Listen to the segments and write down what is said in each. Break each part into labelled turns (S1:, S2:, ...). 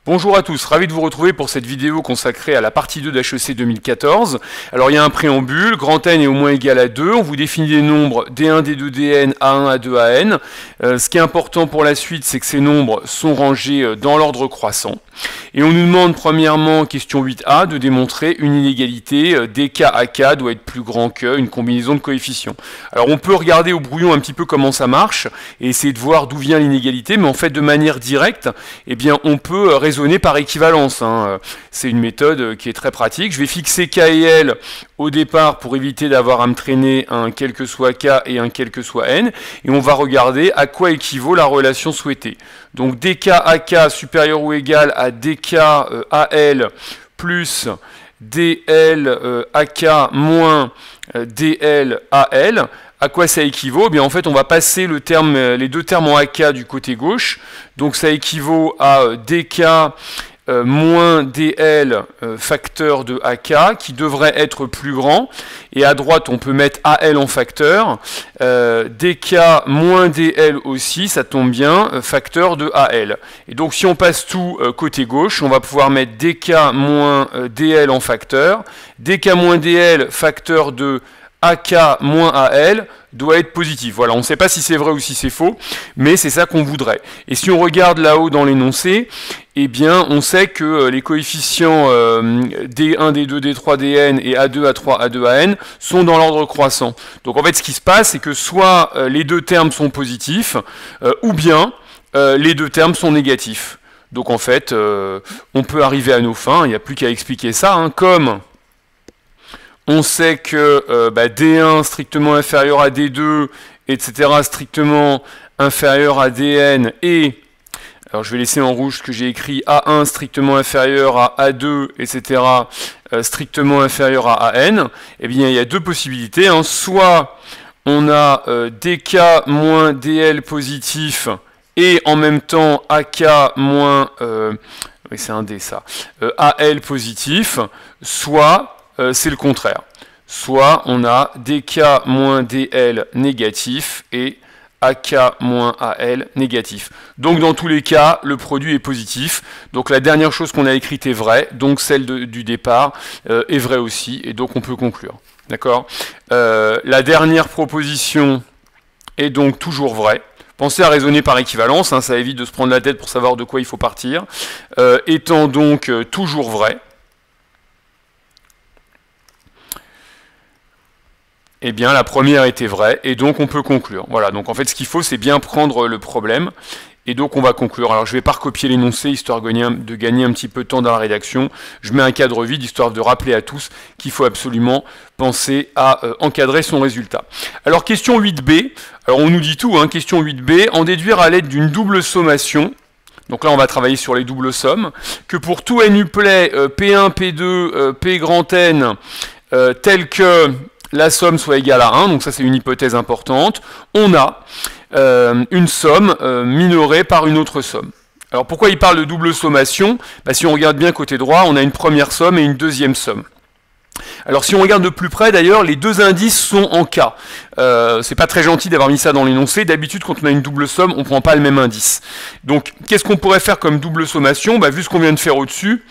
S1: Bonjour à tous, ravi de vous retrouver pour cette vidéo consacrée à la partie 2 d'HEC 2014. Alors il y a un préambule, grand N est au moins égal à 2, on vous définit des nombres D1, D2, Dn, A1, A2, An. Ce qui est important pour la suite, c'est que ces nombres sont rangés dans l'ordre croissant. Et on nous demande premièrement, question 8a, de démontrer une inégalité dk ak doit être plus grand qu'une combinaison de coefficients. Alors on peut regarder au brouillon un petit peu comment ça marche et essayer de voir d'où vient l'inégalité, mais en fait de manière directe, eh bien on peut raisonner par équivalence. C'est une méthode qui est très pratique. Je vais fixer k et l au départ pour éviter d'avoir à me traîner un quel que soit k et un quel que soit n, et on va regarder à quoi équivaut la relation souhaitée. Donc dk ak supérieur ou égal à dk al plus dl ak moins dl al. À quoi ça équivaut? Eh bien, en fait, on va passer les deux termes en ak du côté gauche. Donc ça équivaut à dk moins dl facteur de ak, qui devrait être plus grand. Et à droite, on peut mettre al en facteur. Dk moins dl aussi, ça tombe bien, facteur de al. Et donc, si on passe tout côté gauche, on va pouvoir mettre dk moins dl en facteur. Dk moins dl facteur de ak moins al doit être positif. Voilà, on ne sait pas si c'est vrai ou si c'est faux, mais c'est ça qu'on voudrait. Et si on regarde là-haut dans l'énoncé, eh bien, on sait que les coefficients D1, D2, D3, Dn et A2, A3, A2, An sont dans l'ordre croissant. Donc en fait, ce qui se passe, c'est que soit les deux termes sont positifs, ou bien les deux termes sont négatifs. Donc en fait, on peut arriver à nos fins, il n'y a plus qu'à expliquer ça, comme on sait que D1 strictement inférieur à D2, etc. strictement inférieur à Dn, et, alors je vais laisser en rouge ce que j'ai écrit, A1 strictement inférieur à A2, etc. Strictement inférieur à An, eh bien il y a deux possibilités. Soit on a dk moins dl positif, et en même temps ak moins, oui c'est un D ça, al positif, soit c'est le contraire. Soit on a dk moins dl négatif et ak moins al négatif. Donc dans tous les cas, le produit est positif. Donc la dernière chose qu'on a écrite est vraie, donc celle du départ est vraie aussi, et donc on peut conclure. D'accord ? La dernière proposition est donc toujours vraie. Pensez à raisonner par équivalence, ça évite de se prendre la tête pour savoir de quoi il faut partir. Étant donc toujours vrai, eh bien, la première était vraie, et donc on peut conclure. Voilà, donc en fait, ce qu'il faut, c'est bien prendre le problème, et donc on va conclure. Alors, je ne vais pas recopier l'énoncé, histoire de gagner un petit peu de temps dans la rédaction. Je mets un cadre vide, histoire de rappeler à tous qu'il faut absolument penser à encadrer son résultat. Alors, question 8b. Alors, on nous dit tout, question 8b. En déduire à l'aide d'une double sommation. Donc là, on va travailler sur les doubles sommes. Que pour tout n-uplet, P1, P2, P grand N, tel que la somme soit égale à 1, donc ça c'est une hypothèse importante, on a une somme minorée par une autre somme. Alors pourquoi il parle de double sommation? Si on regarde bien côté droit, on a une première somme et une deuxième somme. Alors si on regarde de plus près d'ailleurs, les deux indices sont en K. C'est pas très gentil d'avoir mis ça dans l'énoncé. D'habitude quand on a une double somme, on prend pas le même indice. Donc qu'est-ce qu'on pourrait faire comme double sommation? Vu ce qu'on vient de faire au-dessus,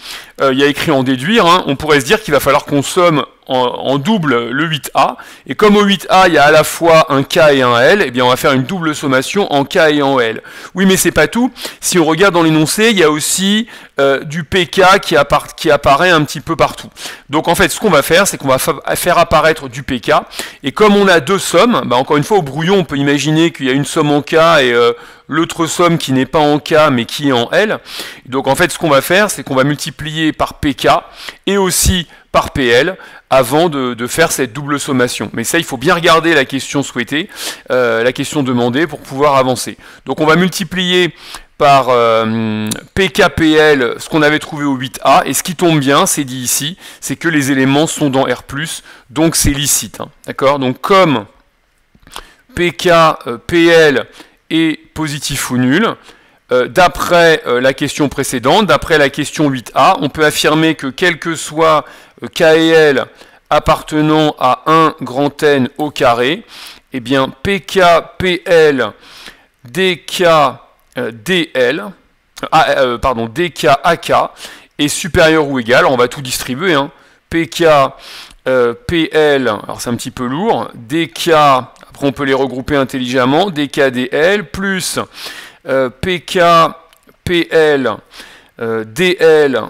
S1: il y a écrit en déduire, on pourrait se dire qu'il va falloir qu'on somme en double le 8a, et comme au 8a il y a à la fois un k et un l, eh bien on va faire une double sommation en k et en l. Oui, mais c'est pas tout. Si on regarde dans l'énoncé, il y a aussi du pk qui apparaît un petit peu partout. Donc en fait, ce qu'on va faire, c'est qu'on va faire apparaître du pk, et comme on a deux sommes, encore une fois au brouillon, on peut imaginer qu'il y a une somme en k et l'autre somme qui n'est pas en k mais qui est en l. Donc en fait, ce qu'on va faire, c'est qu'on va multiplier par pk et aussi par PL avant de faire cette double sommation. Mais ça, il faut bien regarder la question souhaitée, la question demandée pour pouvoir avancer. Donc on va multiplier par PKPL ce qu'on avait trouvé au 8A, et ce qui tombe bien, c'est dit ici, c'est que les éléments sont dans R+, donc c'est licite. D'accord ? Donc comme PKPL est positif ou nul, d'après la question précédente, d'après la question 8a, on peut affirmer que quel que soit K et L appartenant à un grand N au carré, eh bien PK, PL, DK, DL, pardon, dk ak est supérieur ou égal, alors on va tout distribuer, hein, pk pl, alors c'est un petit peu lourd, dk, après on peut les regrouper intelligemment, dk dl, plus pk pl dl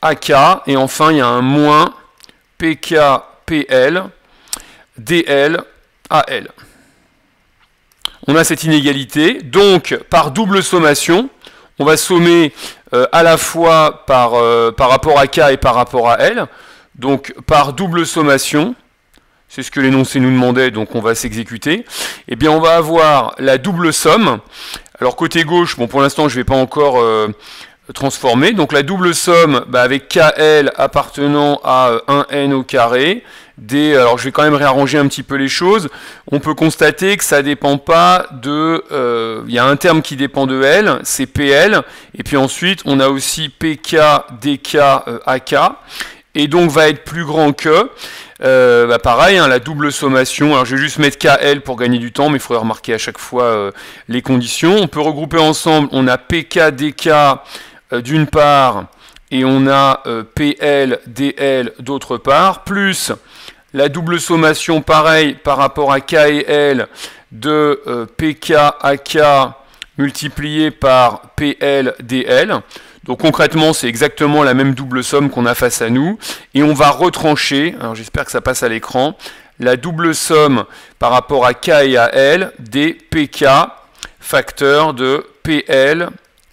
S1: ak, et enfin il y a un moins pk pl dl al. On a cette inégalité, donc par double sommation, on va sommer à la fois par rapport à K et par rapport à L, donc par double sommation, c'est ce que l'énoncé nous demandait, donc on va s'exécuter, et bien on va avoir la double somme. Alors côté gauche, bon pour l'instant je ne vais pas encore transformer, donc la double somme avec KL appartenant à 1n au carré, alors je vais quand même réarranger un petit peu les choses, on peut constater que ça dépend pas de, il y a un terme qui dépend de L, c'est PL, et puis ensuite on a aussi PK, DK, AK, et donc va être plus grand que, pareil, hein, la double sommation, alors je vais juste mettre KL pour gagner du temps, mais il faudrait remarquer à chaque fois les conditions, on peut regrouper ensemble, on a PK, DK d'une part, et on a PL, DL d'autre part, plus la double sommation, pareil, par rapport à K et L, de PK, AK multiplié par PL, DL. Donc concrètement, c'est exactement la même double somme qu'on a face à nous. Et on va retrancher, alors j'espère que ça passe à l'écran, la double somme par rapport à K et à L des PK, facteur de PL,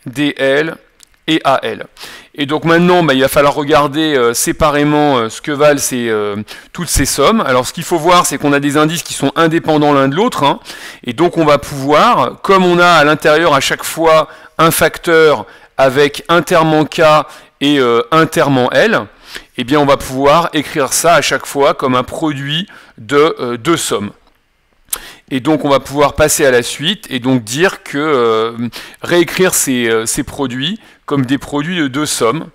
S1: DL et AL. Et donc maintenant, il va falloir regarder séparément ce que valent toutes ces sommes. Alors ce qu'il faut voir, c'est qu'on a des indices qui sont indépendants l'un de l'autre, hein, et donc on va pouvoir, comme on a à l'intérieur à chaque fois un facteur avec un terme en K et un terme en L, eh bien on va pouvoir écrire ça à chaque fois comme un produit de deux sommes. Et donc on va pouvoir passer à la suite et donc dire que réécrire ces produits comme des produits de deux sommes.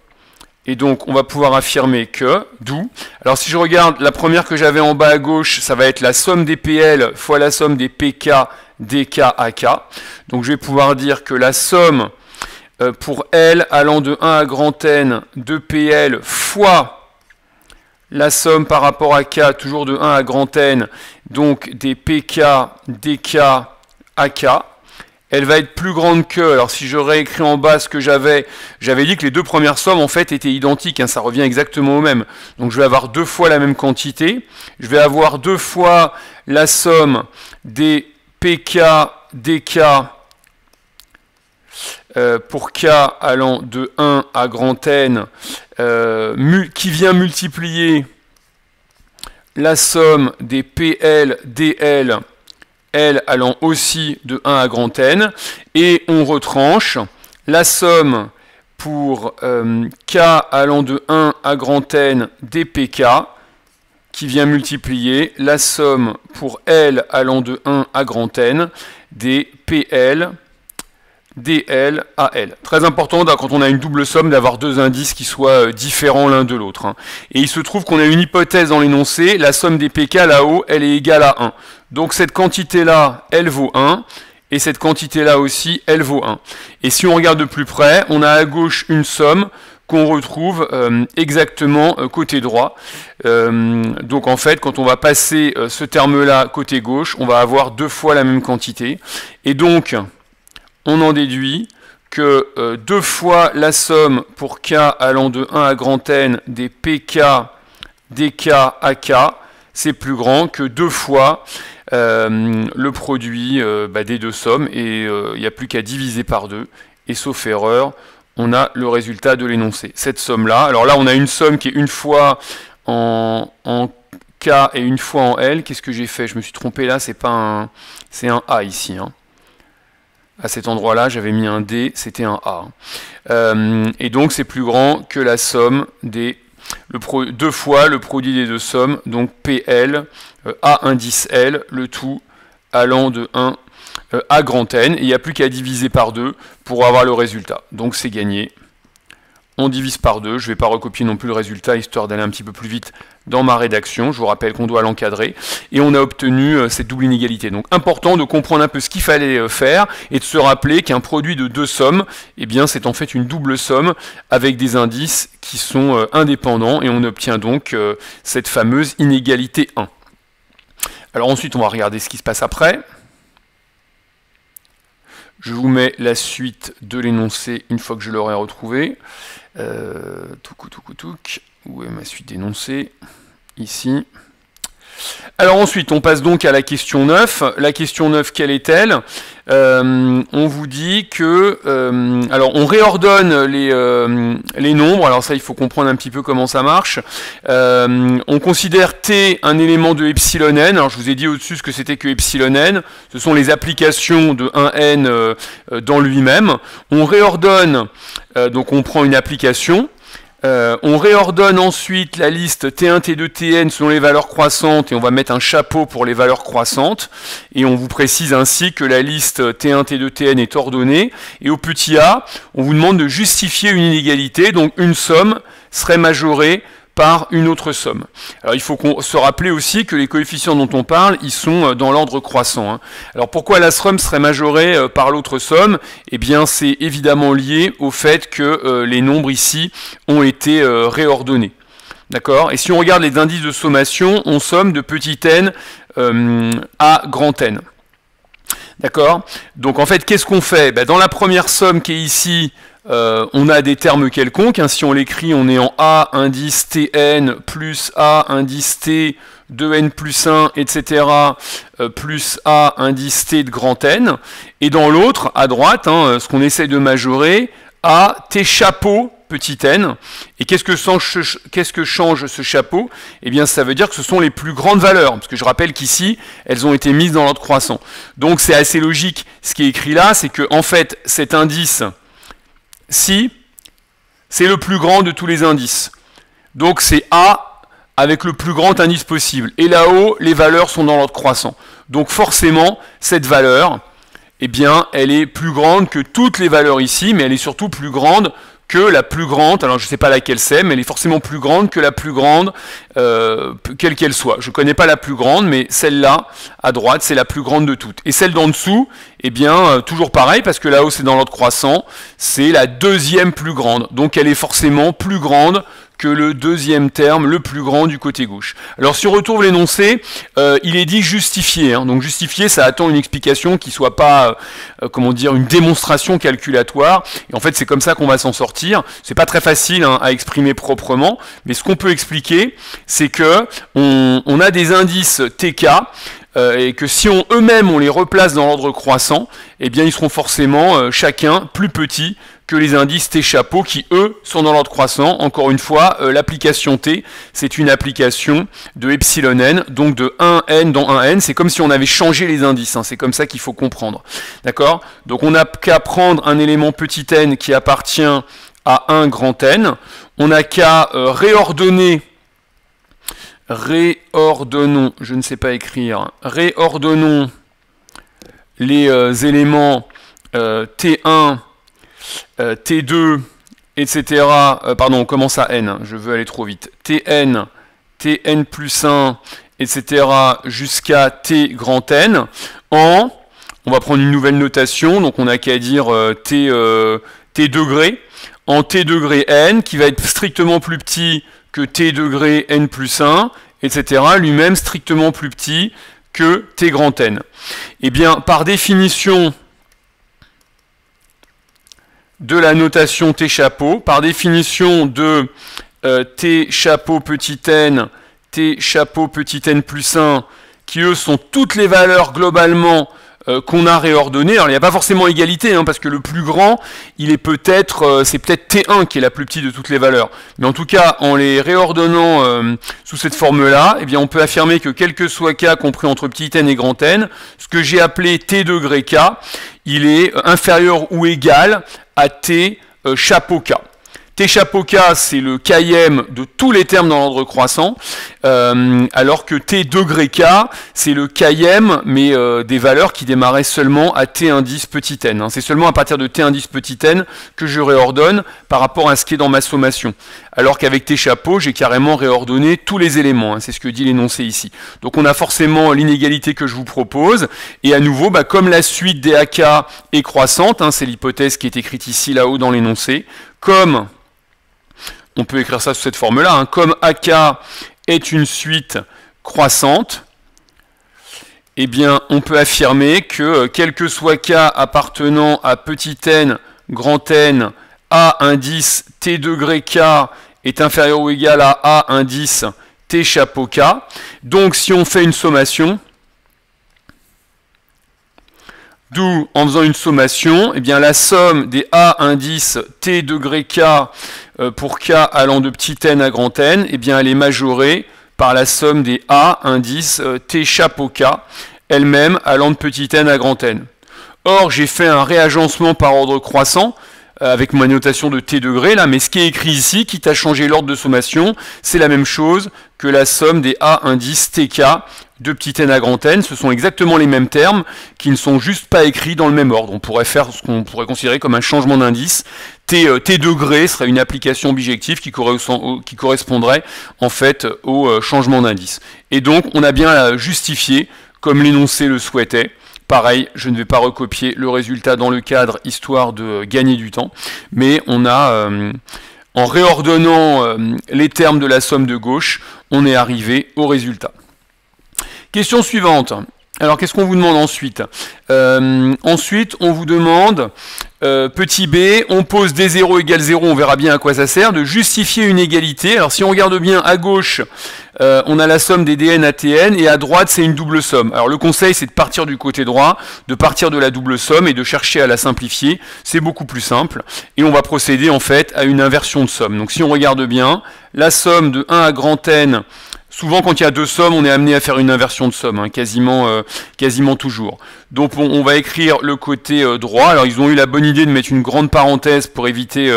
S1: Et donc on va pouvoir affirmer que, d'où, alors si je regarde la première que j'avais en bas à gauche, ça va être la somme des PL fois la somme des PK, DK, AK. Donc je vais pouvoir dire que la somme pour L allant de 1 à grand N de PL fois la somme par rapport à K, toujours de 1 à grand N, donc des PK, DK, AK, elle va être plus grande que, alors si je réécris en bas ce que j'avais dit que les deux premières sommes en fait étaient identiques, hein, ça revient exactement au même. Donc je vais avoir deux fois la même quantité, je vais avoir deux fois la somme des PK, DK, pour K allant de 1 à grand N, qui vient multiplier la somme des PL, DL, L allant aussi de 1 à grand N, et on retranche la somme pour K allant de 1 à grand N des PK, qui vient multiplier la somme pour L allant de 1 à grand N des PL, DL, AL. Très important quand on a une double somme d'avoir deux indices qui soient différents l'un de l'autre. Hein. Et il se trouve qu'on a une hypothèse dans l'énoncé, la somme des PK là-haut, elle est égale à 1. Donc cette quantité-là, elle vaut 1, et cette quantité-là aussi, elle vaut 1. Et si on regarde de plus près, on a à gauche une somme qu'on retrouve exactement côté droit. Donc en fait, quand on va passer ce terme-là côté gauche, on va avoir deux fois la même quantité. Et donc, on en déduit que deux fois la somme pour K allant de 1 à grand N des PK, DK, AK, c'est plus grand que deux fois le produit des deux sommes, et il n'y a plus qu'à diviser par deux, et sauf erreur, on a le résultat de l'énoncé. Cette somme-là, alors là on a une somme qui est une fois en K et une fois en L. Qu'est-ce que j'ai fait? Je me suis trompé là, c'est un A ici. Hein. À cet endroit-là, j'avais mis un D, c'était un A. Et donc, c'est plus grand que la somme des... deux fois le produit des deux sommes, donc PL, A indice L, le tout allant de 1 à grand N. Et il n'y a plus qu'à diviser par 2 pour avoir le résultat. Donc, c'est gagné. On divise par 2. Je ne vais pas recopier non plus le résultat, histoire d'aller un petit peu plus vite dans ma rédaction. Je vous rappelle qu'on doit l'encadrer. Et on a obtenu cette double inégalité. Donc important de comprendre un peu ce qu'il fallait faire et de se rappeler qu'un produit de deux sommes, eh bien c'est en fait une double somme avec des indices qui sont indépendants et on obtient donc cette fameuse inégalité 1. Alors ensuite on va regarder ce qui se passe après. Je vous mets la suite de l'énoncé une fois que je l'aurai retrouvé. Où est ma suite d'énoncé? Ici. Alors ensuite, on passe donc à la question 9. La question 9, quelle est-elle? On vous dit que... alors, on réordonne les nombres. Alors ça, il faut comprendre un petit peu comment ça marche. On considère T un élément de epsilon n. Alors, je vous ai dit au-dessus ce que c'était que epsilon n. Ce sont les applications de 1n dans lui-même. On réordonne, donc on prend une application. On réordonne ensuite la liste T1, T2, Tn selon les valeurs croissantes et on va mettre un chapeau pour les valeurs croissantes et on vous précise ainsi que la liste T1, T2, Tn est ordonnée et au petit a, on vous demande de justifier une inégalité, donc une somme serait majorée par une autre somme. Alors il faut se rappeler aussi que les coefficients dont on parle, ils sont dans l'ordre croissant, hein. Alors pourquoi la somme serait majorée par l'autre somme? Eh bien c'est évidemment lié au fait que les nombres ici ont été réordonnés. D'accord? Et si on regarde les indices de sommation, on somme de petit n à grand N. D'accord? Donc en fait, qu'est-ce qu'on fait? Dans la première somme qui est ici, on a des termes quelconques, hein. Si on l'écrit, on est en A indice Tn plus A indice T 2n plus 1, etc. Plus A indice T de grand N. Et dans l'autre, à droite, hein, ce qu'on essaie de majorer, A T chapeau petit n. Et qu'est-ce que change ce chapeau? Eh bien, ça veut dire que ce sont les plus grandes valeurs, parce que je rappelle qu'ici, elles ont été mises dans l'ordre croissant. Donc, c'est assez logique. Ce qui est écrit là, c'est que en fait, cet indice si, c'est le plus grand de tous les indices. Donc c'est A avec le plus grand indice possible. Et là-haut, les valeurs sont dans l'ordre croissant. Donc forcément, cette valeur, eh bien, elle est plus grande que toutes les valeurs ici, mais elle est surtout plus grande que la plus grande, alors je ne sais pas laquelle c'est, mais elle est forcément plus grande que la plus grande, quelle qu'elle soit. Je ne connais pas la plus grande, mais celle-là, à droite, c'est la plus grande de toutes. Et celle d'en dessous, eh bien, toujours pareil, parce que là-haut, c'est dans l'ordre croissant, c'est la deuxième plus grande. Donc elle est forcément plus grande que le deuxième terme, le plus grand du côté gauche. Alors si on retrouve l'énoncé, il est dit justifié. Hein. Donc justifié, ça attend une explication qui soit pas, comment dire, une démonstration calculatoire. Et en fait, c'est comme ça qu'on va s'en sortir. C'est pas très facile hein, à exprimer proprement, mais ce qu'on peut expliquer, c'est que on a des indices TK, et que si eux-mêmes on les replace dans l'ordre croissant, eh bien ils seront forcément chacun plus petits que les indices T chapeau qui, eux, sont dans l'ordre croissant. Encore une fois, l'application T, c'est une application de epsilon n, donc de 1n dans 1n. C'est comme si on avait changé les indices, hein. C'est comme ça qu'il faut comprendre. D'accord? Donc on n'a qu'à prendre un élément petit n qui appartient à un grand N. On n'a qu'à réordonnons, je ne sais pas écrire, réordonnons les éléments T1, T2, etc. Pardon, on commence à N, je veux aller trop vite. Tn, Tn plus 1, etc. jusqu'à T grand N. On va prendre une nouvelle notation, donc on n'a qu'à dire T degrés. En T degré N, qui va être strictement plus petit que T degré N plus 1, etc. Lui-même strictement plus petit que T grand N. Eh bien, par définition de la notation T chapeau, par définition de T chapeau petit n, T chapeau petit n plus 1, qui eux sont toutes les valeurs globalement qu'on a réordonnées. Alors il n'y a pas forcément égalité, hein, parce que le plus grand, il est peut-être, c'est peut-être T1 qui est la plus petite de toutes les valeurs. Mais en tout cas, en les réordonnant sous cette forme-là, eh bien on peut affirmer que quel que soit K compris entre petit n et grand N, ce que j'ai appelé T degré K, il est inférieur ou égal à T chapeau K. T chapeau K, c'est le Km de tous les termes dans l'ordre croissant, alors que T degré K, c'est le Km, mais des valeurs qui démarraient seulement à T indice petit n. Hein. C'est seulement à partir de T indice petit n que je réordonne par rapport à ce qui est dans ma sommation. Alors qu'avec T chapeau, j'ai carrément réordonné tous les éléments. Hein. C'est ce que dit l'énoncé ici. Donc on a forcément l'inégalité que je vous propose, et à nouveau, comme la suite des AK est croissante, hein, c'est l'hypothèse qui est écrite ici, là-haut dans l'énoncé, comme... On peut écrire ça sous cette forme-là. Hein. Comme AK est une suite croissante, eh bien, on peut affirmer que quel que soit K appartenant à petit n, grand N, A indice T degré K est inférieur ou égal à A indice T chapeau K. Donc, si on fait une sommation, d'où, en faisant une sommation, eh bien, la somme des A indice T degré K pour K allant de petit n à grand N, eh bien, elle est majorée par la somme des A indice T chapeau K, elle-même allant de petit n à grand N. Or, j'ai fait un réagencement par ordre croissant, avec ma notation de T degré, là, mais ce qui est écrit ici, quitte à changer l'ordre de sommation, c'est la même chose que la somme des A indice TK de petit n à grand N. Ce sont exactement les mêmes termes qui ne sont juste pas écrits dans le même ordre. On pourrait faire ce qu'on pourrait considérer comme un changement d'indice. T degré serait une application bijective qui correspondrait en fait au changement d'indice. Et donc, on a bien justifié, comme l'énoncé le souhaitait. Pareil, je ne vais pas recopier le résultat dans le cadre, histoire de gagner du temps, mais on a, en réordonnant les termes de la somme de gauche, on est arrivé au résultat. Question suivante. Alors, qu'est-ce qu'on vous demande ensuite? Ensuite, on vous demande, petit b, on pose D0 égale 0, on verra bien à quoi ça sert, de justifier une égalité. Alors, si on regarde bien à gauche, on a la somme des dn à tn, et à droite, c'est une double somme. Alors, le conseil, c'est de partir du côté droit, de partir de la double somme et de chercher à la simplifier. C'est beaucoup plus simple. Et on va procéder, en fait, à une inversion de somme. Donc, si on regarde bien, la somme de 1 à grand N, souvent, quand il y a deux sommes, on est amené à faire une inversion de somme, hein, quasiment toujours. Donc, on va écrire le côté droit. Alors, ils ont eu la bonne idée de mettre une grande parenthèse pour éviter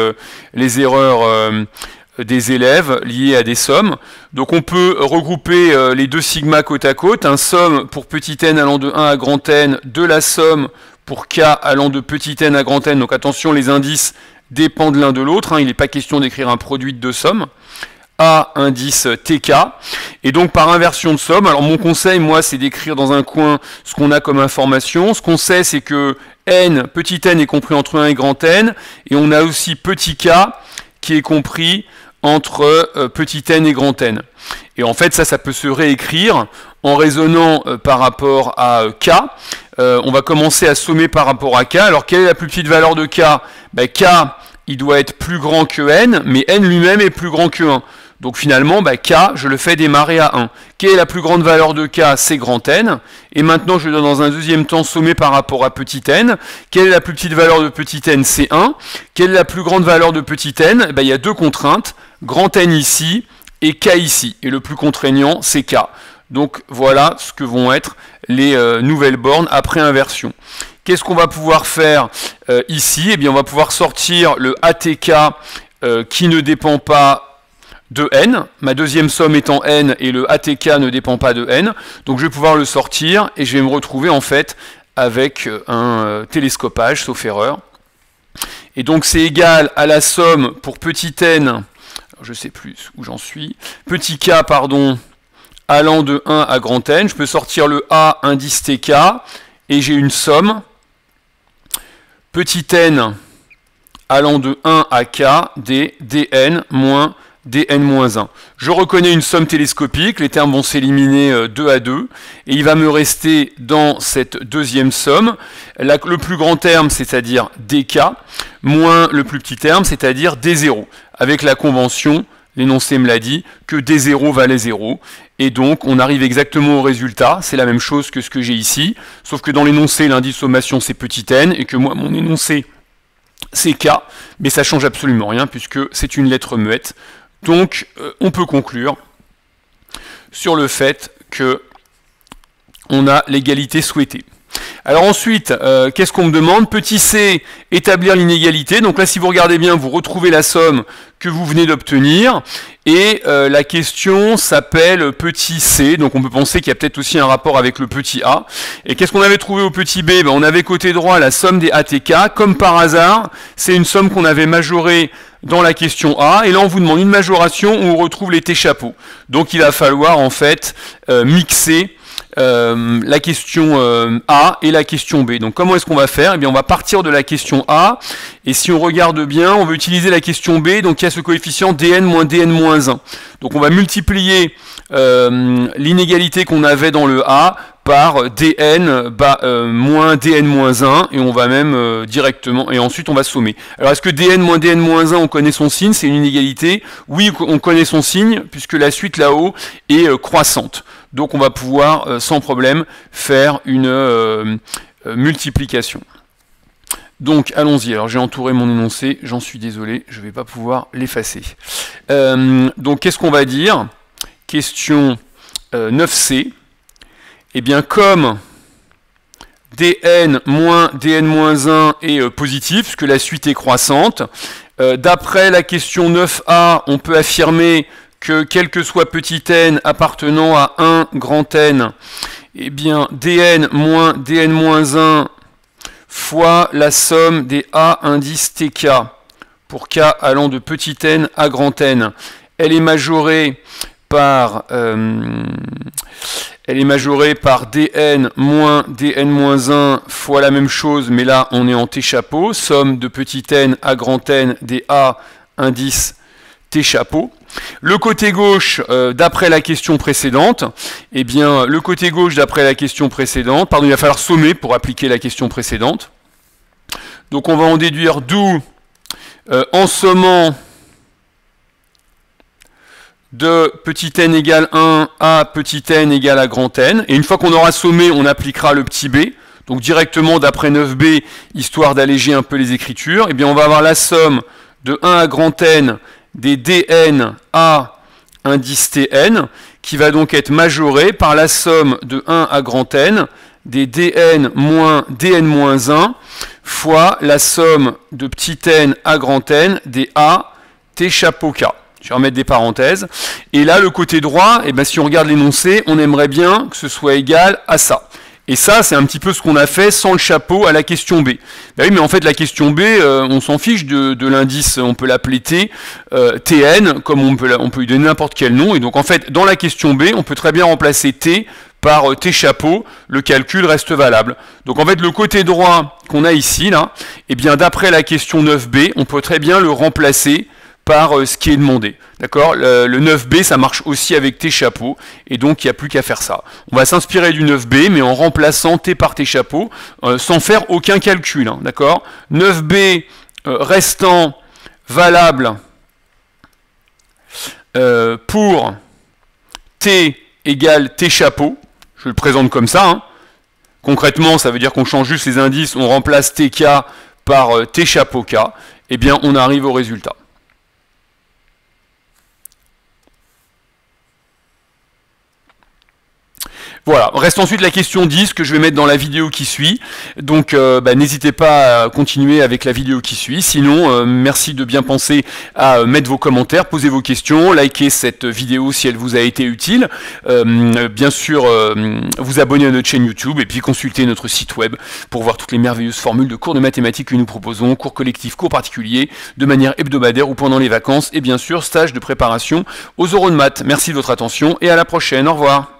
S1: les erreurs des élèves liées à des sommes. Donc, on peut regrouper les deux sigma côte à côte. Un somme pour petit n allant de 1 à grand N, de la somme pour k allant de petit n à grand N. Donc, attention, les indices dépendent l'un de l'autre. Hein, il n'est pas question d'écrire un produit de deux sommes. A indice TK, et donc par inversion de somme, alors mon conseil, moi, c'est d'écrire dans un coin ce qu'on a comme information. Ce qu'on sait, c'est que n, petit n est compris entre 1 et grand N, et on a aussi petit k qui est compris entre petit n et grand N. Et en fait, ça peut se réécrire en raisonnant par rapport à k. On va commencer à sommer par rapport à k. Alors, quelle est la plus petite valeur de k? K, il doit être plus grand que n, mais n lui-même est plus grand que 1. Donc finalement, k, je le fais démarrer à 1. Quelle est la plus grande valeur de k? C'est grand N. Et maintenant, je dois dans un deuxième temps sommer par rapport à petit n. Quelle est la plus petite valeur de petit n? C'est 1. Quelle est la plus grande valeur de petit n? Il y a deux contraintes. Grand N ici et k ici. Et le plus contraignant, c'est k. Donc voilà ce que vont être les nouvelles bornes après inversion. Qu'est-ce qu'on va pouvoir faire ici? Eh bien, on va pouvoir sortir le ATK qui ne dépend pas de n, ma deuxième somme étant n, et le ATK ne dépend pas de n, donc je vais pouvoir le sortir, et je vais me retrouver en fait avec un télescopage, sauf erreur. Et donc c'est égal à la somme pour petit n, alors je ne sais plus où j'en suis, petit k, pardon, allant de 1 à grand N, je peux sortir le A indice TK, et j'ai une somme, petit n allant de 1 à k, des dn moins dn-1. Je reconnais une somme télescopique, les termes vont s'éliminer 2 à 2, et il va me rester dans cette deuxième somme le plus grand terme, c'est-à-dire dk, moins le plus petit terme, c'est-à-dire d0, avec la convention, l'énoncé me l'a dit, que d0 valait 0, et donc on arrive exactement au résultat, c'est la même chose que ce que j'ai ici, sauf que dans l'énoncé, l'indice sommation c'est petit n, et que moi, mon énoncé, c'est k, mais ça change absolument rien, puisque c'est une lettre muette. Donc, on peut conclure sur le fait que on a l'égalité souhaitée. Alors ensuite, qu'est-ce qu'on me demande? Petit c, établir l'inégalité. Donc là, si vous regardez bien, vous retrouvez la somme que vous venez d'obtenir. Et la question s'appelle petit c. Donc on peut penser qu'il y a peut-être aussi un rapport avec le petit a. Et qu'est-ce qu'on avait trouvé au petit b? On avait côté droit la somme des ATK. Comme par hasard, c'est une somme qu'on avait majorée dans la question A. Et là, on vous demande une majoration où on retrouve les T-chapeaux. Donc il va falloir en fait mixer la question A et la question B. Donc comment est-ce qu'on va faire? Eh bien on va partir de la question A, et si on regarde bien, on va utiliser la question B, donc il y a ce coefficient dn moins dn-1. Donc on va multiplier l'inégalité qu'on avait dans le A par dn moins dn-1, et on va même directement, et ensuite on va sommer. Alors est-ce que dn moins dn-1, on connaît son signe, c'est une inégalité? Oui, on connaît son signe, puisque la suite là-haut est croissante. Donc on va pouvoir sans problème faire une multiplication. Donc allons-y, alors j'ai entouré mon énoncé, j'en suis désolé, je ne vais pas pouvoir l'effacer. Donc qu'est-ce qu'on va dire? Question 9c. Eh bien comme dn moins dn-1 est positif, puisque la suite est croissante, d'après la question 9a, on peut affirmer que quel que soit petit n appartenant à 1 grand N, eh bien dn moins dn-1 fois la somme des a indices tk pour k allant de petit n à grand N, elle est majorée par dn moins dn-1 fois la même chose, mais là on est en t-chapeau, somme de petit n à grand N des a indices t-chapeau. Le côté gauche, d'après la question précédente, eh bien, le côté gauche d'après la question précédente, pardon, il va falloir sommer pour appliquer la question précédente. Donc on va en déduire d'où, en sommant de petit n égale 1 à petit n égale à grand N, et une fois qu'on aura sommé, on appliquera le petit b, donc directement d'après 9b, histoire d'alléger un peu les écritures, eh bien on va avoir la somme de 1 à grand N des dn a indice tn, qui va donc être majoré par la somme de 1 à grand N des dn moins dn-1 fois la somme de petit n à grand N des a t chapeau k. Je vais remettre des parenthèses. Et là, le côté droit, eh bien, si on regarde l'énoncé, on aimerait bien que ce soit égal à ça. Et ça, c'est un petit peu ce qu'on a fait sans le chapeau à la question B. Ben oui, mais en fait, la question B, on s'en fiche de l'indice, on peut l'appeler T, Tn, comme on peut lui donner n'importe quel nom. Et donc, en fait, dans la question B, on peut très bien remplacer T par T chapeau, le calcul reste valable. Donc, en fait, le côté droit qu'on a ici, là, eh bien, d'après la question 9B, on peut très bien le remplacer par ce qui est demandé. D'accord? Le 9b, ça marche aussi avec T chapeau, et donc il n'y a plus qu'à faire ça. On va s'inspirer du 9b, mais en remplaçant T par T chapeau, sans faire aucun calcul. Hein, d'accord? 9b restant valable pour T égale T chapeau, je le présente comme ça. Hein. Concrètement, ça veut dire qu'on change juste les indices, on remplace TK par T chapeau K, et bien on arrive au résultat. Voilà, reste ensuite la question 10 que je vais mettre dans la vidéo qui suit, donc n'hésitez pas à continuer avec la vidéo qui suit, sinon merci de bien penser à mettre vos commentaires, poser vos questions, liker cette vidéo si elle vous a été utile, bien sûr vous abonner à notre chaîne YouTube et puis consulter notre site web pour voir toutes les merveilleuses formules de cours de mathématiques que nous proposons, cours collectifs, cours particuliers, de manière hebdomadaire ou pendant les vacances, et bien sûr stage de préparation aux oraux de maths. Merci de votre attention et à la prochaine, au revoir.